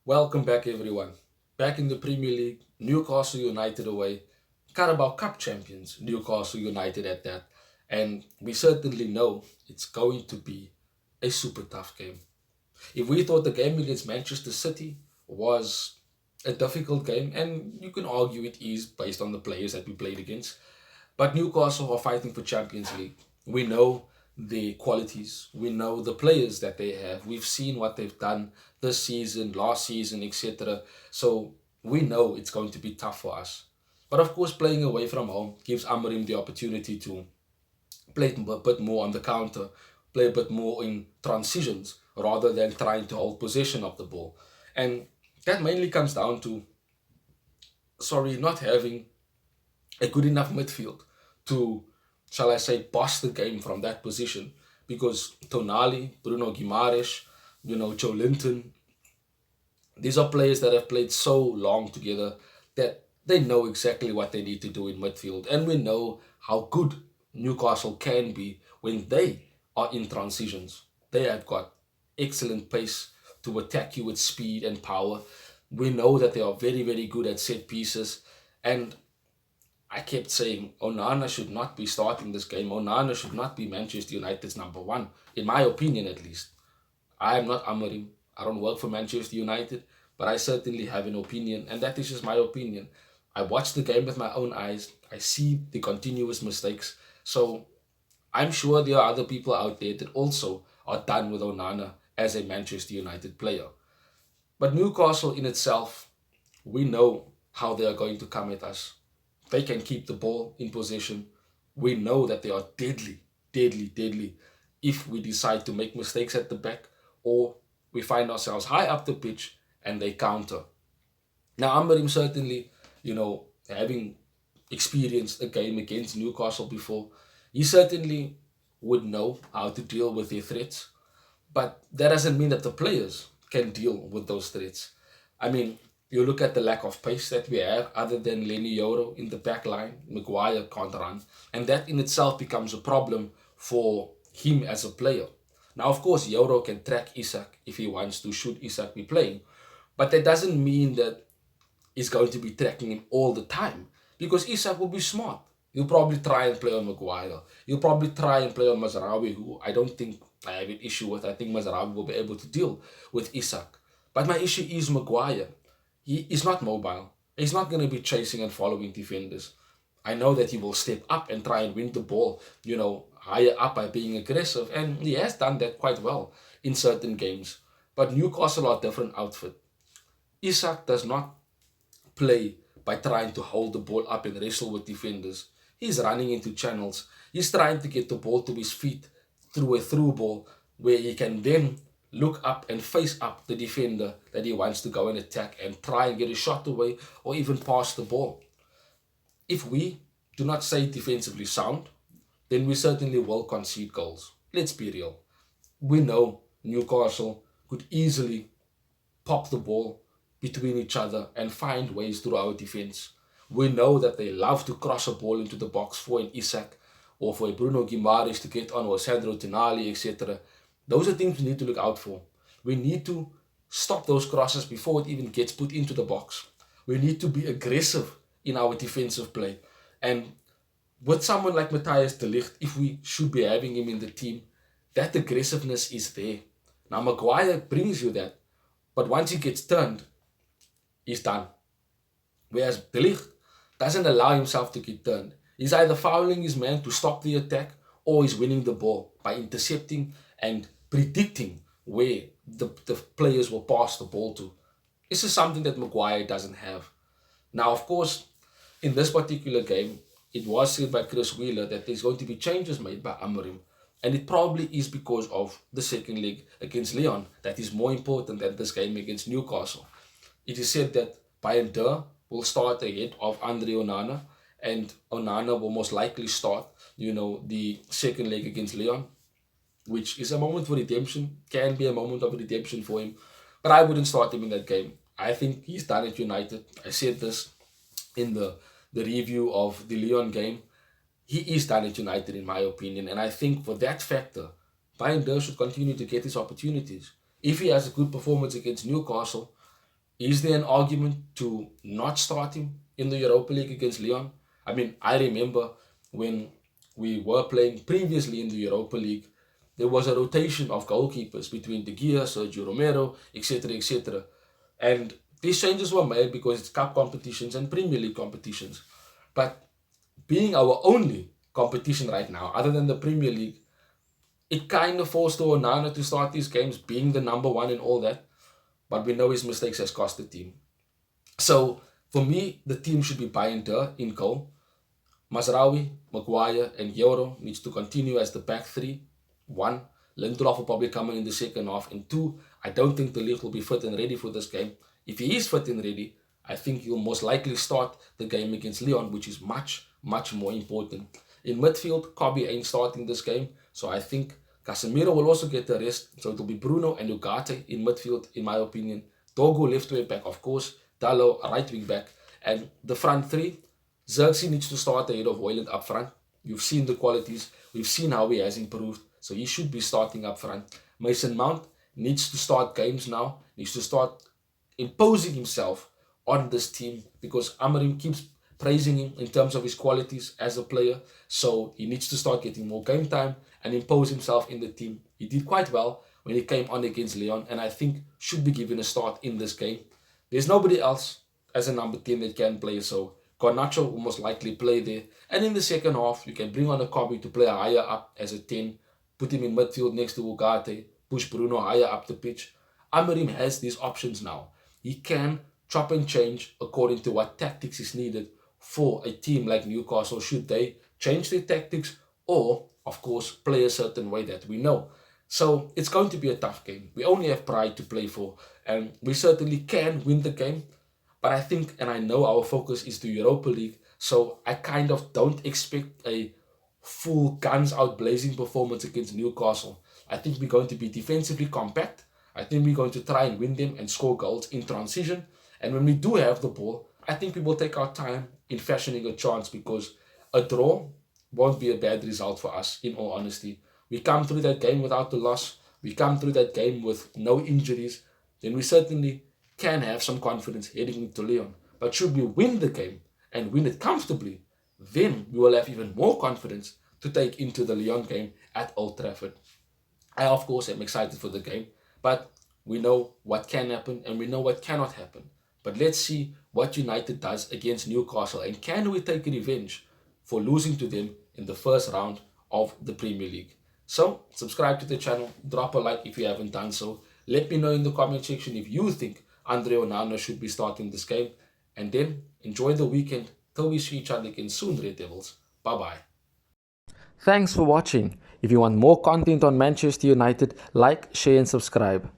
Welcome back, everyone. Back in the Premier League, Newcastle United away, Carabao Cup champions, Newcastle United at that. And we certainly know it's going to be a super tough game. If we thought the game against Manchester City was a difficult game, and you can argue it is based on the players that we played against, but Newcastle are fighting for Champions League. We know the qualities. We know the players that they have. We've seen what they've done this season, last season, etc. So we know it's going to be tough for us. But of course, playing away from home gives Amorim the opportunity to play a bit more on the counter, play a bit more in transitions rather than trying to hold possession of the ball. And that mainly comes down to, not having a good enough midfield to, shall I say, boss the game from that position. Because Tonali, Bruno Guimaraes, Joe Linton, these are players that have played so long together that they know exactly what they need to do in midfield. And we know how good Newcastle can be when they are in transitions. They have got excellent pace to attack you with speed and power. We know that they are very, very good at set pieces. And I kept saying Onana should not be starting this game. Onana should not be Manchester United's number one, in my opinion at least. I am not Amorim. I don't work for Manchester United, but I certainly have an opinion, and that is just my opinion. I watch the game with my own eyes. I see the continuous mistakes. So I'm sure there are other people out there that also are done with Onana as a Manchester United player. But Newcastle in itself, we know how they are going to come at us. They can keep the ball in possession. We know that they are deadly, deadly, deadly if we decide to make mistakes at the back or we find ourselves high up the pitch and they counter. Now, Amberim certainly, having experienced a game against Newcastle before, he certainly would know how to deal with their threats. But that doesn't mean that the players can deal with those threats. I mean, you look at the lack of pace that we have, other than Lenny Yoro in the back line, Maguire can't run. And that in itself becomes a problem for him as a player. Now, of course, Yoro can track Isak if he wants to, should Isak be playing. But that doesn't mean that he's going to be tracking him all the time. Because Isak will be smart. He'll probably try and play on Maguire. He'll probably try and play on Mazraoui, who I don't think I have an issue with. I think Mazraoui will be able to deal with Isak. But my issue is Maguire. He is not mobile. He's not going to be chasing and following defenders. I know that he will step up and try and win the ball, higher up by being aggressive. And he has done that quite well in certain games. But Newcastle are a different outfit. Isak does not play by trying to hold the ball up and wrestle with defenders. He's running into channels. He's trying to get the ball to his feet through a through ball where he can then look up and face up the defender that he wants to go and attack and try and get a shot away or even pass the ball. If we do not stay defensively sound, then we certainly will concede goals. Let's be real. We know Newcastle could easily pop the ball between each other and find ways through our defense. We know that they love to cross a ball into the box for an Isak or for a Bruno Guimaraes to get on or Sandro Tonali, etc. Those are things we need to look out for. We need to stop those crosses before it even gets put into the box. We need to be aggressive in our defensive play. And with someone like Matthias de Ligt, if we should be having him in the team, that aggressiveness is there. Now, Maguire brings you that, but once he gets turned, he's done. Whereas de Ligt doesn't allow himself to get turned. He's either fouling his man to stop the attack or he's winning the ball by intercepting and predicting where the players will pass the ball to. This is something that Maguire doesn't have. Now, of course, in this particular game, it was said by Chris Wheeler that there's going to be changes made by Amorim. And it probably is because of the second leg against Lyon that is more important than this game against Newcastle. It is said that Bayindir will start ahead of Andre Onana, and Onana will most likely start, the second leg against Lyon, which is a moment for redemption, can be a moment of redemption for him. But I wouldn't start him in that game. I think he's done at United. I said this in the review of the Lyon game. He is done at United, in my opinion. And I think for that factor, Bayindir should continue to get his opportunities. If he has a good performance against Newcastle, Is there an argument to not start him in the Europa League against Lyon? I mean, I remember when we were playing previously in the Europa League, there was a rotation of goalkeepers between De Gea, Sergio Romero, etc., etc. And these changes were made because it's cup competitions and Premier League competitions. But being our only competition right now, other than the Premier League, it kind of forced Onana to start these games, being the number one and all that. But we know his mistakes has cost the team. So for me, the team should be Bayindir in goal. Mazraoui, Maguire, and Euro needs to continue as the back three. One, Lindelof will probably come in the second half. And two, I don't think the league will be fit and ready for this game. If he is fit and ready, I think he'll most likely start the game against Lyon, which is much, much more important. In midfield, Kobe ain't starting this game, so I think Casemiro will also get the rest. So it'll be Bruno and Ugarte in midfield, in my opinion. Dogo left wing back, of course. Dallo right wing back. And the front three, Xerxes needs to start ahead of Hoyland up front. You've seen the qualities. We've seen how he has improved. So he should be starting up front. Mason Mount needs to start games now. Needs to start imposing himself on this team because Amorim keeps praising him in terms of his qualities as a player. So he needs to start getting more game time and impose himself in the team. He did quite well when he came on against Lyon, and I think should be given a start in this game. There's nobody else as a number 10 that can play, so Garnacho will most likely play there. And in the second half, you can bring on a Kobe to play higher up as a 10, put him in midfield next to Ugarte, push Bruno higher up the pitch. Amorim has these options now. He can chop and change according to what tactics is needed for a team like Newcastle, should they change their tactics or, of course, play a certain way that we know. So it's going to be a tough game. We only have pride to play for, and we certainly can win the game. But I think, and I know our focus is the Europa League, so I kind of don't expect a full guns out blazing performance against Newcastle. I think we're going to be defensively compact. I think we're going to try and win them and score goals in transition. And when we do have the ball, I think we will take our time in fashioning a chance, because a draw won't be a bad result for us, in all honesty. We come through that game without the loss. We come through that game with no injuries. Then we certainly can have some confidence heading into Lyon. But should we win the game and win it comfortably, then we will have even more confidence to take into the Lyon game at Old Trafford. I, of course, am excited for the game, but we know what can happen and we know what cannot happen. But let's see what United does against Newcastle, and can we take revenge for losing to them in the first round of the Premier League. So subscribe to the channel, drop a like if you haven't done so. Let me know in the comment section if you think Andre Onana should be starting this game. And then enjoy the weekend till we see each other again soon, Red Devils. Bye-bye. Thanks for watching. If you want more content on Manchester United, like, share and subscribe.